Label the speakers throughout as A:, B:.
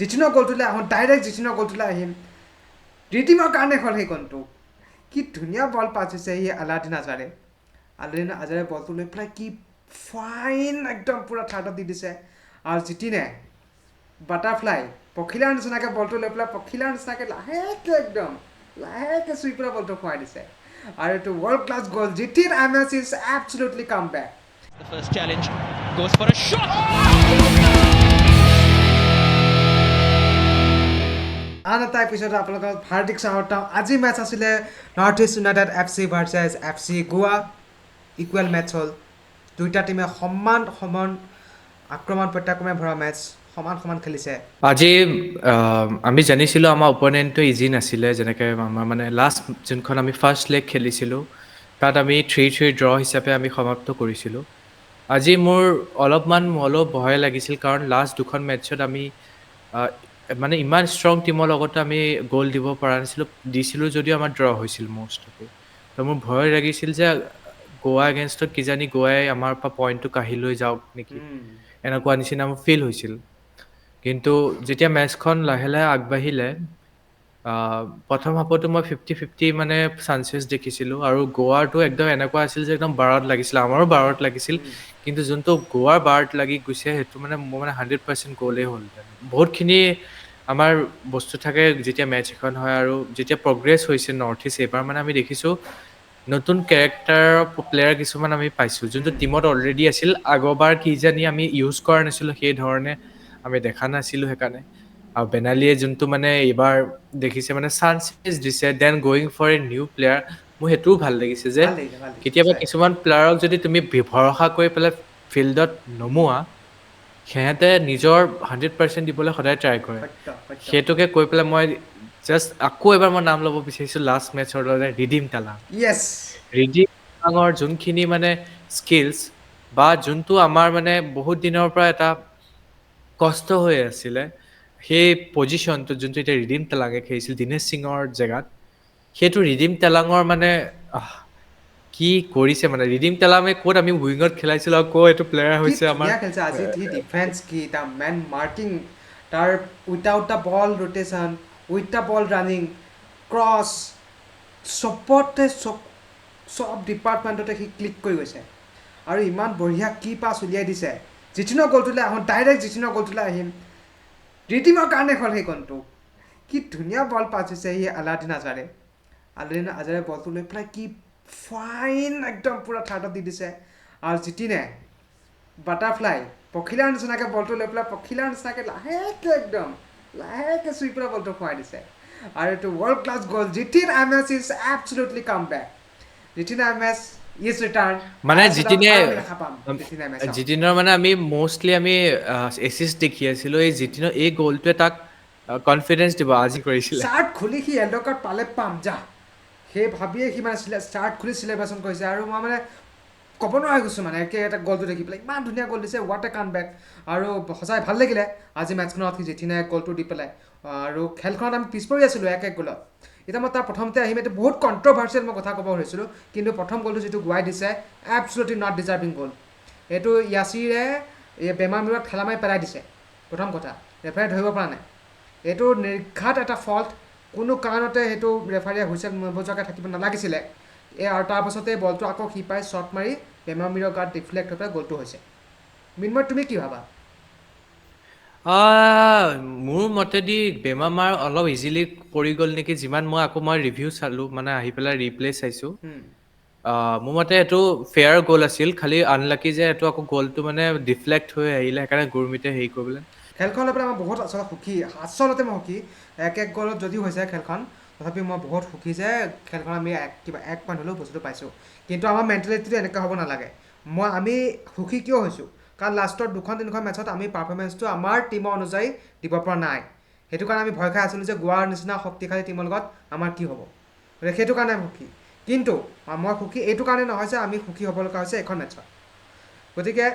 A: জিতিনৰ গ'লটোলৈ আহোঁ, ডাইৰেক্ট জিতিনৰ গ'লটোলৈ আহিম। ৰিডিমৰ কাৰণে হ'ল সেই গ'লটো। কি ধুনীয়া বল পাছ হৈছে সি আলাউদ্দিন আজাৰে বলটো লৈ পেলাই কি ফাইন একদম পূৰা থাৰ্ডত দি দিছে। আৰু জিতিনে বাটাৰফ্লাই পখিলাৰ নিচিনাকৈ বলটো লৈ পেলাই পখিলাৰ নিচিনাকৈ লাহেকৈ চুই পেলাই বলটো খুৱাই দিছে। আৰু এইটো ৱৰ্ল্ড ক্লাছ গ'ল। Jitin Ahmed is absolutely come back.
B: The first challenge goes for a shot.
A: আন এটা এপিছ'ড আপোনালোকক হাৰ্দিক স্বাগতম। আজি মেটচ আছিলে north east United FC versus FC গোৱা। ইকুৱেল মেটচ হ'ল। দুইটা টিমে সমান আক্ৰমণ প্ৰত্যাক্ৰমে ভৰা মেটচ সমান খেলিছে।
C: আজি আমি জানিছিলোঁ আমাৰ অপনেণ্টটো ইজি নাছিলে, যেনেকৈ আমাৰ মানে লাষ্ট যোনখন আমি ফাৰ্ষ্ট লেগ খেলিছিলোঁ তাত আমি 3-3 ড্ৰ হিচাপে আমি সমাপ্ত কৰিছিলোঁ। আজি মোৰ অলপমান হ'লেও ভয় লাগিছিল, কাৰণ লাষ্ট দুখন মেটছত আমি মানে ইমান ষ্ট্ৰং টিমৰ লগতো আমি গ'ল দিব পৰা নাছিলোঁ, দিছিলোঁ যদিও আমাৰ ড্ৰ হৈছিল মষ্ট অফ ইট। তো মোৰ ভয় লাগিছিল যে গোৱা এগেইনষ্টত কিজানি গোৱাই আমাৰ পৰা পইণ্টটো কাঢ়ি লৈ যাওক নেকি, এনেকুৱা নিচিনা মোৰ ফিল হৈছিল। কিন্তু যেতিয়া মেটচখন লাহে লাহে আগবাঢ়িলে, প্ৰথম হাফতো মই 50-50 মানে চান্সেছ দেখিছিলোঁ। আৰু গোৱাৰটো একদম এনেকুৱা আছিল যে একদম বাৰত লাগিছিল, আমাৰো বাৰত লাগিছিল, কিন্তু যোনটো গোৱাৰ বাৰত লাগি গৈছে সেইটো মানে মোৰ মানে 100% গ'লেই হ'লহেঁতেন। বহুতখিনি আমাৰ বস্তু থাকে যেতিয়া মেটচ এখন হয়, আৰু যেতিয়া প্ৰগ্ৰেছ হৈছে নৰ্থ ইষ্ট এইবাৰ মানে আমি দেখিছোঁ নতুন কেৰেক্টাৰৰ প্লেয়াৰ কিছুমান আমি পাইছোঁ, যোনটো টিমত অলৰেডি আছিল। আগৰবাৰ কিজানি আমি ইউজ কৰা নাছিলোঁ সেই ধৰণে, আমি দেখা নাছিলোঁ সেইকাৰণে। আৰু বেনালীয়ে যোনটো মানে এইবাৰ দেখিছে মানে চান্সেছ দিছে, then going for a new player, মোৰ সেইটোও ভাল লাগিছে যে
A: ভাল লাগিছে
C: কেতিয়াবা
A: সঁচাই।
C: কিছুমান প্লেয়াৰক যদি তুমি ভৰসা কৰি পেলাই ফিল্ডত নমোৱা, সিহঁতে নিজৰ 100% দিবলৈ সদায় ট্ৰাই কৰে।
A: সত্য।
C: সেইটোকে কৈ পেলাই মই জাষ্ট আকৌ এবাৰ মই নাম ল'ব বিচাৰিছোঁ লাষ্ট মেটচৰ দৰে ৰিডিম তালাং।
A: য়েছ।
C: ৰিডিম তালাঙৰ যোনখিনি মানে স্কিলছ, বা যোনটো আমাৰ মানে বহুত দিনৰ পৰা এটা কষ্ট হৈ আছিলে, সেই পজিশ্যনটো যোনটো এতিয়া ৰিডিম তালাঙে খেলিছিল দিনেশ সিঙৰ জেগাত, সেইটো ৰিডিম তালাঙৰ মানে কি কৰিছে মানে। ৰিডিম তালাঙে ক'ত আমি উইঙত খেলাইছিলোঁ আৰু ক'ত এইটো প্লেয়াৰ
A: কি
C: হৈছে আমাৰ
A: ধুনীয়া খেলিছে আজি। সি ডিফেন্স কি, তাৰ মেন মাৰ্কিং, তাৰ without the ball rotation, with the ball running, cross, চবতে চব ডিপাৰ্টমেণ্টতে সি ক্লিক কৰি গৈছে। আৰু ইমান বঢ়িয়া কি পাছ উলিয়াই দিছে। জিতিনৰ গ'লটোলৈ আহোঁ, ডাইৰেক্ট জিতিনৰ গ'লটোলৈ আহিম। ৰিডিমৰ কাৰণে হ'ল সেই গ'লটো। কি ধুনীয়া বল পাছ হৈছে সি আলাউদ্দিন আজাৰে বলটো লৈ পেলাই কি ফাইন একদম পূৰা থাৰ্ডত দি দিছে। আৰু জিতিনে বাটাৰফ্লাই পখিলাৰ নিচিনাকৈ বলটো লৈ পেলাই পখিলাৰ নিচিনাকৈ লাহেকৈ চুই পেলাই বলটো খুৱাই দিছে। আৰু এইটো ৱৰ্ল্ড ক্লাছ গ'ল। Jitin Ahmed is absolutely come back. Jitin Ahmed is return.
C: মানে জিতিনে
A: আৰু আমি দেখা পাম জিতিন আহমেদক।
C: জিতিনৰ মানে আমি মষ্টলি আমি এচিষ্ট দেখি আছিলোঁ। এই জিতিনৰ এই গ'লটোৱে তাক কনফিডেঞ্চ দিব আজি কৰিছিলে।
A: চাৰ্ট খুলি সি য়েল্ল' কাৰ্ড পালে পাম যা, সেই ভাবিয়ে সি মানে চাৰ্ট খুলি চিলেব্ৰেশ্যন কৰিছে। আৰু মই মানে ক'ব নোৱাৰা হৈ গৈছোঁ মানে এটা গ'লটো দেখি পেলাই, ইমান ধুনীয়া গ'ল দিছে। হোৱাট এ কাম বেক। আৰু সঁচাই ভাল লাগিলে আজি মেটচখনত সি জিতিনে গ'লটো দি পেলাই। আৰু খেলখনত আমি পিছ পৰি আছিলোঁ 1-1 গ'লত। এতিয়া মই তাৰ প্ৰথমতে আহিম, এইটো বহুত কণ্ট্ৰভাৰ্চিয়েল মই কথা ক'ব ধৰিছিলোঁ, কিন্তু প্ৰথম গ'লটো যিটো গোৱাই দিছে, এবছলিউটলি নট ডিজাৰ্ভিং গ'ল। এইটো ইয়াছিৰে বেমাৰ মূৰত ঠেলা মাৰি পেলাই দিছে। প্ৰথম কথা, ৰেফাৰীয়ে ধৰিব পৰা নাই। এইটো নিৰ্ঘাত এটা ফল্ট, কোনো কাৰণতে সেইটো ৰেফাৰীয়ে হুইছেল নবজোৱাকৈ থাকিব নালাগিছিলে। আৰু তাৰপাছতে বলটো আকৌ সি পাই শ্বট মাৰি বেমাৰ মূৰৰ গাত ডিফ্লেক্ট হৈ পেলাই গ'লটো হৈছে। মিনময় তুমি কি ভাবা?
C: মোৰ মতেদি বেমাৰ অলপ ইজিলি পৰি গ'ল নেকি, যিমান মই ৰিভিউ চালোঁ, মানে আহি পেলাই ৰিপ্লে চাইছোঁ। মোৰ মতে এইটো ফেয়াৰ গ'ল আছিল, খালি আনলাকি যে এইটো আকৌ গ'লটো মানে ডিফ্লেক্ট হৈ আহিলে, সেইকাৰণে গুৰমিতে হেৰি কৰিবলৈ।
A: খেলখন লৈ পেলাই মই বহুত আচলতে মই সুখী। 1-1 গ'লত যদিও হৈছে খেলখন, তথাপি মই বহুত সুখী যে খেলখন আমি কিবা 1 পইণ্ট হ'লেও বস্তুটো পাইছোঁ। কিন্তু আমাৰ মেণ্টেলিটিটো এনেকুৱা হ'ব নালাগে। আমি সুখী কিয় হৈছোঁ? কাৰণ লাষ্টৰ 2-3খন মেটচত আমি পাৰফৰ্মেঞ্চটো আমাৰ টিমৰ অনুযায়ী দিব পৰা নাই। সেইটো কাৰণে আমি ভয় খাই আছিলোঁ যে গোৱাৰ নিচিনা শক্তিশালী টিমৰ লগত আমাৰ কি হ'ব। গতিকে সেইটো কাৰণে আমি সুখী। কিন্তু মই সুখী এইটো কাৰণে নহয় যে আমি সুখী হ'ব লগা হৈছে এইখন মেটচত। গতিকে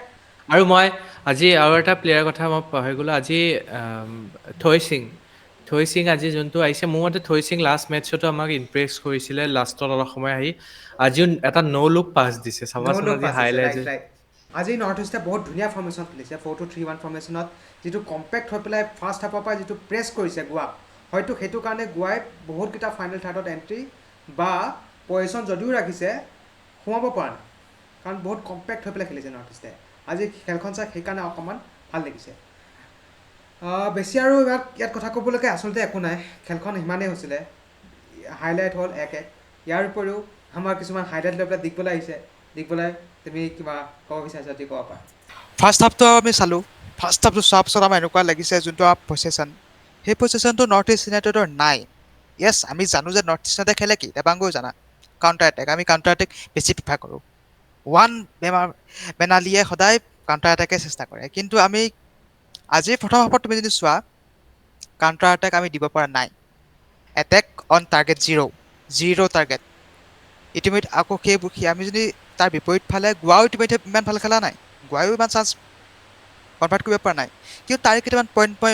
C: আৰু মই আজি আৰু এটা প্লেয়াৰ কথা মই পাহৰি গ'লোঁ। আজি থৈ সিং আজি যোনটো আহিছে, মোৰ মতে থৈ সিং লাষ্ট মেটচতো আমাক ইমপ্ৰেছ কৰিছিলে লাষ্টত অলপ সময় আহি। আজিও এটা ন' লুক পাছ দিছে,
A: ন'
C: চাবাচোন
A: লুক
C: আজি
A: পাছ দিছে,
C: হাইলাইট।
A: ৰাইট। আজি নৰ্থ ইষ্টে বহুত ধুনীয়া ফৰ্মেশ্যন খেলিছে 4-2-3-1 ফৰ্মেশ্যনত যিটো কম্পেক্ট হৈ পেলাই ফাৰ্ষ্ট হাফৰ পৰা যিটো প্ৰেছ কৰিছে গোৱাক হয়তো সেইটো কাৰণে গোৱাই বহুতকেইটা ফাইনেল থাৰ্ডত এণ্ট্ৰি বা পজিশ্যন যদিও ৰাখিছে সোমাব পৰা নাই কাৰণ বহুত কম্পেক্ট হৈ পেলাই খেলিছে নৰ্থ ইষ্টে আজি খেলখন চাই সেইকাৰণে অকণমান ভাল লাগিছে বেছি আৰু ইয়াত কথা ক'বলৈকে আচলতে একো নাই খেলখন সিমানেই হৈছিলে হাইলাইট হ'ল 1-1 ইয়াৰ উপৰিও আমাৰ কিছুমান হাইলাইট লৈ পেলাই দিগবলৈ আহিছে দিগবলৈ তুমি কিবা ক'ব বিচাৰিছা যদি ক'ব পাৰা
D: ফাৰ্ষ্ট হাফটো আমি চালোঁ ফাৰ্ষ্ট হাফটো চোৱাৰ পিছত আমাৰ এনেকুৱা লাগিছে যোনটো আমাৰ পজিশ্যন সেই পজিশ্যনটো নৰ্থ ইষ্ট ইউনাইটেডৰ নাই য়েছ আমি জানো যে নৰ্থ ইষ্ট ইউনাইটেড খেলে কি দেবাংগও জানা কাউণ্টাৰ এটেক আমি কাউণ্টাৰ এটেক বেছি প্ৰিফাৰ কৰোঁ বেনালীয়ে সদায় কাউণ্টাৰ এটেকে চেষ্টা কৰে কিন্তু আমি আজিৰ প্ৰথম হাফত তুমি যদি চোৱা কাউণ্টাৰ এটেক আমি দিব পৰা নাই attack on target zero' target ইতিমধ্যে আকৌ সেইবোৰ আমি যদি তাৰ বিপৰীত ফালে গোৱাও ইতিমধ্যে ইমান ভাল খেলা নাই গোৱাইও ইমান চান্স কনভাৰ্ট কৰিব পৰা নাই কিন্তু তাৰে কেইটামান পইণ্ট মই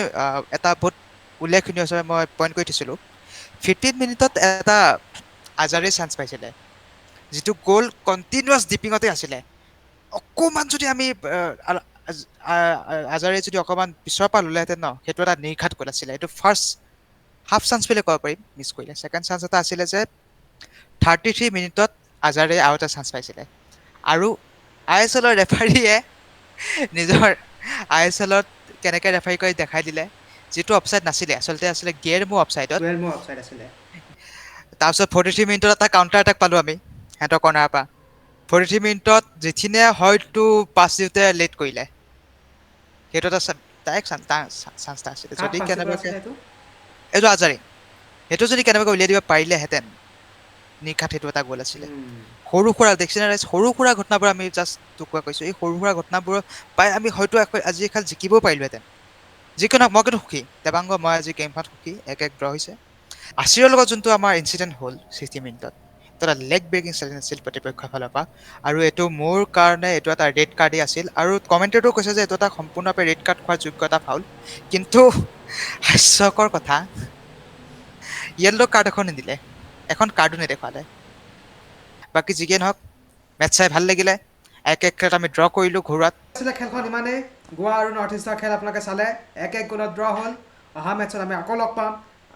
D: এটা বহুত উল্লেখনীয় হিচাপে মই পইণ্ট কৰি থৈছিলোঁ 15 মিনিটত এটা আজাৰে চান্স পাইছিলে যিটো গ'ল কণ্টিনিউৱাছ ডিপিঙতে আছিলে অকণমান যদি আমি আজাৰে যদি অকণমান পিছৰ পৰা ল'লেহেঁতেন ন সেইটো এটা নিৰ্ঘাত গ'ল আছিলে এইটো ফাৰ্ষ্ট হাফ চান্স বুলি ক'ব পাৰিম মিছ কৰিলে ছেকেণ্ড চান্স এটা আছিলে যে 33 মিনিটত আজাৰে আৰু এটা চান্স পাইছিলে আৰু ISL ৰ ৰেফাৰীয়ে নিজৰ ISL-ত কেনেকৈ ৰেফাৰী কৰি দেখাই দিলে যিটো অফছাইড নাছিলে আচলতে আছিলে গিয়েৰমো অফছাইডত
A: টুৱেলভ মোৰ অফছাইড আছিলে
D: তাৰপিছত 43 মিনিটত এটা কাউণ্টাৰ এটেক পালোঁ আমি সিহঁতৰ কৰ্ণাৰৰ পৰা 43 মিনিটত জিথিনে হয়তো পাছ দিওঁতে লেট কৰিলে সেইটো এটা ডাইৰেক্ট চান্স এটা আছিলে যদি কেনেবাকৈ এইটো আজাৰে সেইটো যদি কেনেবাকৈ উলিয়াই দিব পাৰিলেহেঁতেন নিশাত সেইটো এটা গ'ল আছিলে সৰু সুৰা দেখিছেনে সৰু সুৰা ঘটনাবোৰ আমি জাষ্ট টুকুৰা কৈছোঁ এই সৰু সুৰা ঘটনাবোৰ পাই আমি হয়তো আজি খেল জিকিবও পাৰিলোহেঁতেন যিকোনো মই কিন্তু সুখী দেবাংগ মই আজি গেমখনত সুখী 1-1 ড্ৰ হৈছে আছিৰৰ লগত যোনটো আমাৰ ইনচিডেণ্ট হ'ল 60 মিনিটত এইটো এটা লেগ ব্ৰেকিং ইনচিডেণ্ট আছিল প্ৰতিপক্ষৰ ফালৰ পৰা আৰু এইটো মোৰ কাৰণে এইটো এটা ৰেড কাৰ্ডেই আছিল আৰু কমেণ্টেটো কৈছে যে এইটো এটা সম্পূৰ্ণৰূপে ৰেড কাৰ্ড খোৱাৰ যোগ্যতা ফাউল কিন্তু হাস্যকৰ কথা য়েল্ল' কাৰ্ড এখন নিদিলে এখন কাৰ্ডো নেদেখুৱালে বাকী যিকেই নহওক মেটচ চাই ভাল লাগিলে 1-1 খেলত আমি ড্ৰ কৰিলোঁ ঘৰুৱাত
A: আছিলে খেলখন ইমানেই গোৱা আৰু নৰ্থ ইষ্টৰ খেল আপোনালোকে চালে 1-1 গ'লত ড্ৰ হ'ল অহা মেটচত আমি আকৌ লগ পাম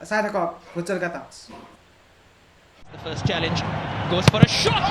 A: চাই থাকক ভুজল কাটাছ
B: The first challenge goes for a shot.